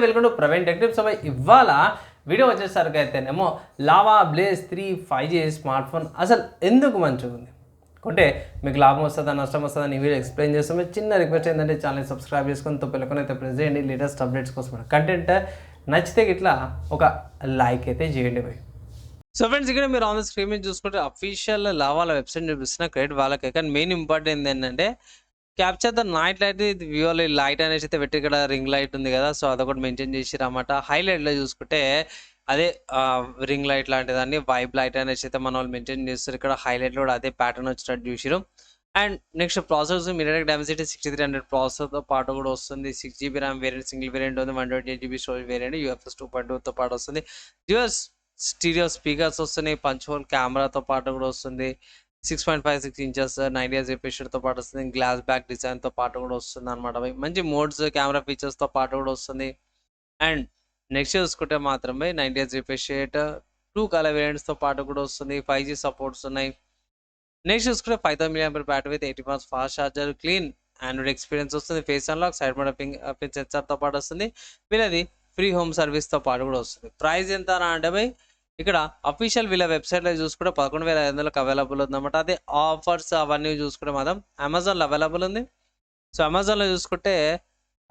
Welcome to Praveen tech tips. ఇవాళ video వచ్చేసరికి అయితేనేమో lava blaze 3 5G smart phone అసలు ఎందుకు మంచిగా ఉంది, కొంటే మీకు లాభం వస్తుందా నష్టం వస్తుందా ఈ వీడియో ఎక్స్ప్లెయిన్ చేస్తాము. చిన్న రిక్వెస్ట్ ఏంటంటే ఛానల్ సబ్స్క్రైబ్ చేసుకొని తొప్పిలకొని అయితే ప్రెస్ చేయండి. లేటెస్ట్ అప్డేట్స్ కోసం కంటెంట్ నచ్చితే ఇట్లా ఒక లైక్ అయితే చేయండి భయ్. సో ఫ్రెండ్స్, ఇక్కడ మీరు ఆన్ ద స్క్రీన్ మీద చూసుకుంటే అఫీషియల్ లావాల వెబ్సైట్ చూపిస్తున్న క్రెడిట్ వాళ్ళకి. కానీ మెయిన్ ఇంపార్టెంట్ ఏంటంటే క్యాప్చర్ ద నైట్ లైట్, ఇది వివోలో లైట్ అనేసి అయితే పెట్టి ఇక్కడ రింగ్ లైట్ ఉంది కదా, సో అదొకటి మెయింటైన్ చేసిరు అన్నమాట. హైలైట్లో చూసుకుంటే అదే రింగ్ లైట్ లాంటి దాన్ని వైబ్ లైట్ అనేసి అయితే మన వాళ్ళు మెయింటైన్ చేస్తారు. ఇక్కడ హైలైట్లో కూడా అదే ప్యాటర్న్ వచ్చినట్టు చూసిరు. And next processors MediaTek Dimensity 6300 ప్రాసెసర్తో పాటు కూడా వస్తుంది. 6GB RAM variant single variant ఉంది. 128GB స్టోరేజ్ వేరియంట్ UFS 2.2తో పాటు వస్తుంది. డ్యూయల్ స్టీరియో స్పీకర్స్ వస్తున్నాయి. పంచ్ హోల్ కెమెరాతో పాటు కూడా వస్తుంది. 6.56 ఇంచెస్ 90Hz రిఫ్రెష్తో పాటు వస్తుంది. గ్లాస్ బ్యాక్ డిజైన్తో పాటు కూడా వస్తుంది అనమాట. మంచి మోడ్స్ కెమెరా ఫీచర్స్తో పాటు కూడా వస్తుంది. అండ్ నెక్స్ట్ చూసుకుంటే మాత్రమే 90Hz రిఫ్రెష్ రేట్, 2 కలర్ వేరియంట్స్తో పాటు కూడా వస్తుంది. 5G సపోర్ట్స్ ఉన్నాయి. నెక్స్ట్ చూసుకుంటే 5000 mAh battery with 80 watts fast charger, clean Android experience వస్తుంది. Face unlock, side mode pin సెన్సార్తో పాటు వస్తుంది. వీళ్ళది ఫ్రీ హోమ్ సర్వీస్తో పాటు కూడా వస్తుంది. ప్రైస్ ఎంత అంటే భయ్, ఇక్కడ అఫీషియల్ వీళ్ళ వెబ్సైట్లో చూసుకుంటే 11,500కి అవైలబుల్ ఉందన్నమాట. అదే ఆఫర్స్ అవన్నీ చూసుకుంటే మాత్రం అమెజాన్లో అవైలబుల్ ఉంది. సో అమెజాన్లో చూసుకుంటే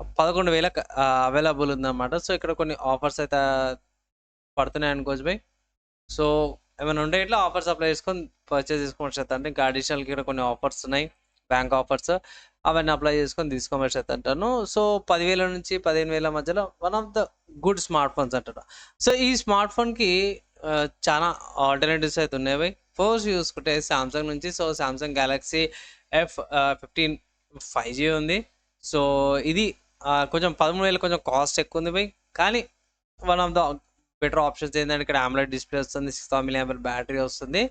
11,000కి అవైలబుల్ ఉందన్నమాట. సో ఇక్కడ కొన్ని ఆఫర్స్ అయితే పడుతున్నాయి అనుకోవచ్చు భయ్. సో ఏమైనా ఉంటే ఇట్లా ఆఫర్స్ అప్లై చేసుకొని పర్చేస్ చేసుకోవచ్చు అంటే ఇంకా అడిషనల్గా ఇక్కడ కొన్ని ఆఫర్స్ ఉన్నాయి, బ్యాంక్ ఆఫర్స్, అవన్నీ అప్లై చేసుకొని తీసుకోవచ్చు అంటాను. సో 10,000 నుంచి 15,000 మధ్యలో one of the good smart phones అంటారు. సో ఈ స్మార్ట్ ఫోన్కి చాలా ఆల్టర్నేటివ్స్ అయితే ఉన్నాయి. ఫస్ట్ చూసుకుంటే సామ్సంగ్ నుంచి, so Samsung Galaxy F15 5G ఉంది. సో ఇది కొంచెం 13,000 కొంచెం కాస్ట్ ఎక్కువ ఉంది భయ్. కానీ one of the better options ఏంటంటే ఇక్కడ AMOLED డిస్ప్లే వస్తుంది, 6000 mAh బ్యాటరీ వస్తుంది.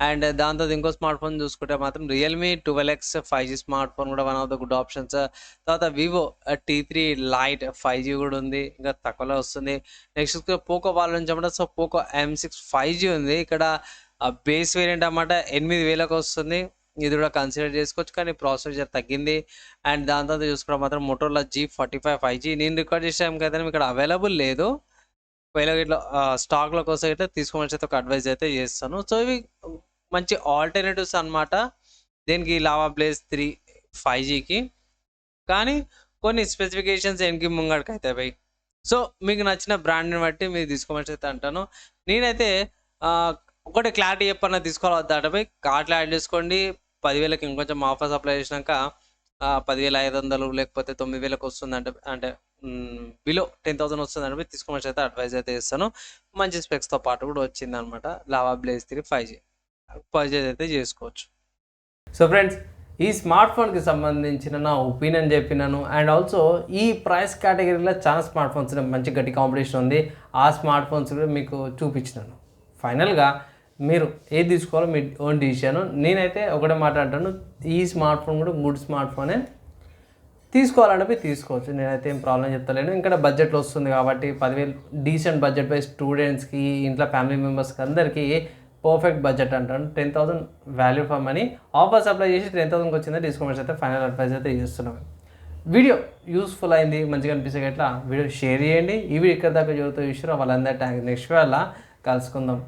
అండ్ దాంతో ఇంకో స్మార్ట్ ఫోన్ చూసుకుంటే మాత్రం Realme 12X 5G smart phone కూడా one of the good options. తర్వాత వివో T3 లైట్ 5G కూడా ఉంది, ఇంకా తక్కువలో వస్తుంది. నెక్స్ట్ పోకో వాళ్ళ నుంచి అన్నమాట. సో పోకో M6 5G ఉంది. ఇక్కడ బేస్ వేరియంట్ అన్నమాట 8,000కి వస్తుంది. ఇది కూడా కన్సిడర్ చేసుకోవచ్చు, కానీ ప్రాసెసర్ తగ్గింది. అండ్ దాని తర్వాత చూసుకుంటే మాత్రం మోటోరోలా G45 5G నేను రికార్డ్ చేసే కదా ఇక్కడ అవైలబుల్ లేదు. ఒకవేళ ఇట్లా స్టాక్ల కోసం అయితే తీసుకోమని అయితే ఒక అడ్వైజ్ అయితే చేస్తాను. సో ఇవి మంచి ఆల్టర్నేటివ్స్ అనమాట దీనికి లావా బ్లేజ్ 3 5Gకి. కానీ కొన్ని స్పెసిఫికేషన్స్ ఎన్కి ముంగడికి అవుతాయి భయ్. సో మీకు నచ్చిన బ్రాండ్ని బట్టి మీరు తీసుకోమని అయితే అంటాను. నేనైతే ఒకటి క్లారిటీ చెప్పన్నా తీసుకోవాలి అంటే భయ్, కార్ట్లో యాడ్ చేసుకోండి. 10,000కి ఇంకొంచెం ఆఫర్స్ అప్లై చేసినాక 10,500 లేకపోతే 9,000కి వస్తుంది అంటే బిలో 10,000 వస్తుందంటే తీసుకోమని అయితే అడ్వైజ్ అయితే చేస్తాను. మంచి స్పెక్స్తో పాటు కూడా వచ్చింది అనమాట లావా బ్లేజ్ 3 5G. పర్చేజ్ అయితే చేసుకోవచ్చు. సో ఫ్రెండ్స్, ఈ స్మార్ట్ ఫోన్కి సంబంధించిన నా ఒపీనియన్ చెప్పినాను. అండ్ ఆల్సో ఈ ప్రైస్ కేటగిరీలో చాలా స్మార్ట్ ఫోన్స్ మంచి గట్టి కాంపిటీషన్ ఉంది. ఆ స్మార్ట్ ఫోన్స్ కూడా మీకు చూపించినాను. ఫైనల్గా మీరు ఏది తీసుకోవాలో మీ ఓన్ డిసిషన్. నేనైతే ఒకటే మాట అంటాను, ఈ స్మార్ట్ ఫోన్ కూడా గుడ్ స్మార్ట్ ఫోనే, తీసుకోవాలంటే తీసుకోవచ్చు. నేనైతే ఏం ప్రాబ్లం చెప్తలేను. ఇంకా బడ్జెట్లో వస్తుంది కాబట్టి 10,000 డీసెంట్ బడ్జెట్ పై స్టూడెంట్స్కి, ఇంట్లో ఫ్యామిలీ మెంబర్స్కి అందరికీ పర్ఫెక్ట్ బడ్జెట్ అంటాను. 10,000 value for money. Offers apply చేసి 10,000కి వచ్చిందే తీసుకోమని అయితే ఫైనల్ అడ్వైజ్ అయితే చేస్తున్నాను. వీడియో యూస్ఫుల్ అయింది, మంచిగా అనిపిస్తే ఎట్లా వీడియో షేర్ చేయండి. ఈ వీడియో ఇక్కడ దాకా చదువుతూ చూసారో వాళ్ళందరి థ్యాంక్స్. నెక్స్ట్ వేళ కలుసుకుందాం.